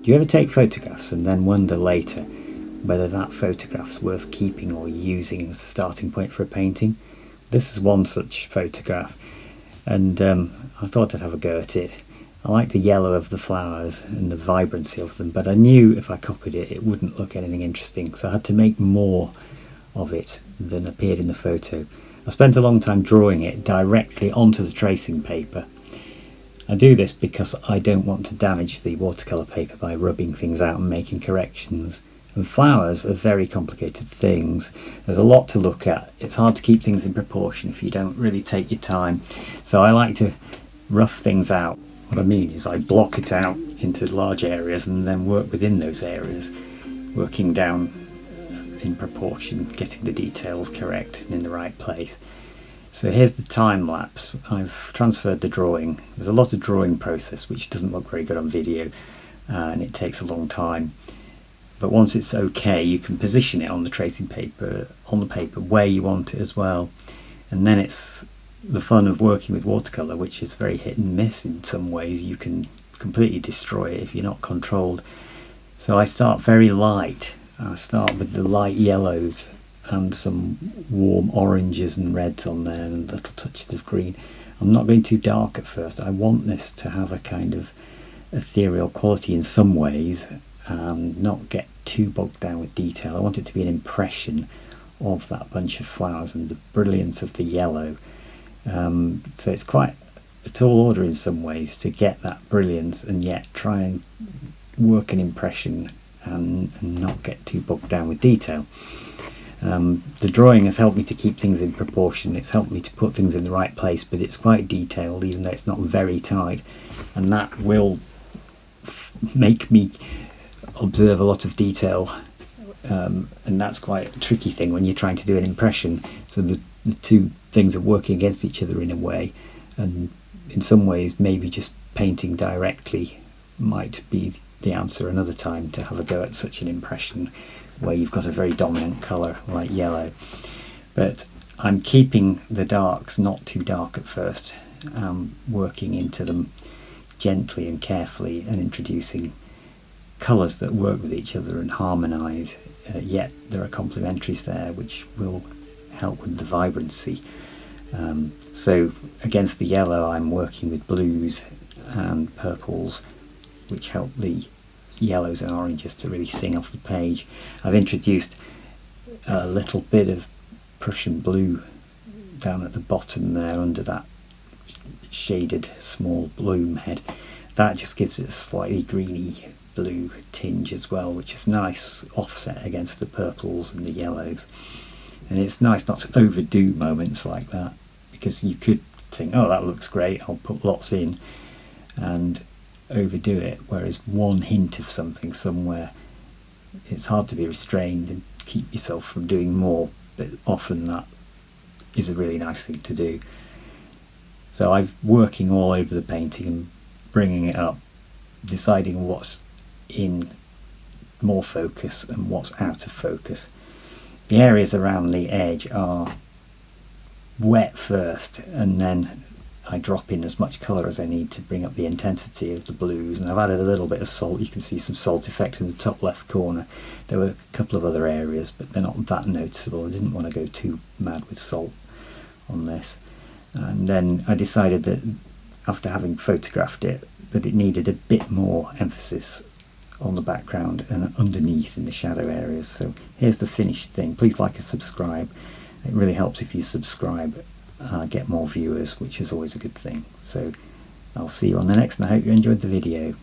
Do you ever take photographs and then wonder later whether that photograph's worth keeping or using as a starting point for a painting? This is one such photograph, and I thought I'd have a go at it. I like the yellow of the flowers and the vibrancy of them, but I knew if I copied it, it wouldn't look anything interesting, so I had to make more of it than appeared in the photo. I spent a long time drawing it directly onto the tracing paper. I do this because I don't want to damage the watercolour paper by rubbing things out and making corrections. And flowers are very complicated things. There's a lot to look at. It's hard to keep things in proportion if you don't really take your time. So I like to rough things out. What I mean is I block it out into large areas and then work within those areas, working down in proportion, getting the details correct and in the right place. So here's the time lapse. I've transferred the drawing. There's a lot of drawing process which doesn't look very good on video, and it takes a long time. But once it's okay, you can position it on the tracing paper, on the paper where you want it as well. And then it's the fun of working with watercolour, which is very hit and miss in some ways. You can completely destroy it if you're not controlled. So I start very light. I start with the light yellows and some warm oranges and reds on there and little touches of green. I'm not going too dark at first. I want this to have a kind of ethereal quality in some ways, not get too bogged down with detail. I want it to be an impression of that bunch of flowers and the brilliance of the yellow. So it's quite a tall order in some ways to get that brilliance and yet try and work an impression and not get too bogged down with detail. The drawing has helped me to keep things in proportion. It's helped me to put things in the right place, but it's quite detailed even though it's not very tight, and that will make me observe a lot of detail, and that's quite a tricky thing when you're trying to do an impression. So the two things are working against each other in a way, and in some ways maybe just painting directly might be the answer another time to have a go at such an impression where you've got a very dominant colour like yellow. But I'm keeping the darks not too dark at first, working into them gently and carefully and introducing colours that work with each other and harmonise, yet there are complementaries there which will help with the vibrancy. So against the yellow I'm working with blues and purples which help the yellows and oranges to really sing off the page. I've introduced a little bit of Prussian blue down at the bottom there under that shaded small bloom head. That just gives it a slightly greeny blue tinge as well, which is nice offset against the purples and the yellows. And it's nice not to overdo moments like that, because you could think, oh, that looks great, I'll put lots in, and overdo it, whereas one hint of something somewhere, it's hard to be restrained and keep yourself from doing more, but often that is a really nice thing to do. So I'm working all over the painting and bringing it up, deciding what's in more focus and what's out of focus. The areas around the edge are wet first, and then I drop in as much colour as I need to bring up the intensity of the blues, and I've added a little bit of salt. You can see some salt effect in the top left corner. There were a couple of other areas, but they're not that noticeable. I didn't want to go too mad with salt on this. And then I decided that after having photographed it, that it needed a bit more emphasis on the background and underneath in the shadow areas. So here's the finished thing. Please like and subscribe. It really helps if you subscribe. Get more viewers, which is always a good thing. So I'll see you on the next, and I hope you enjoyed the video.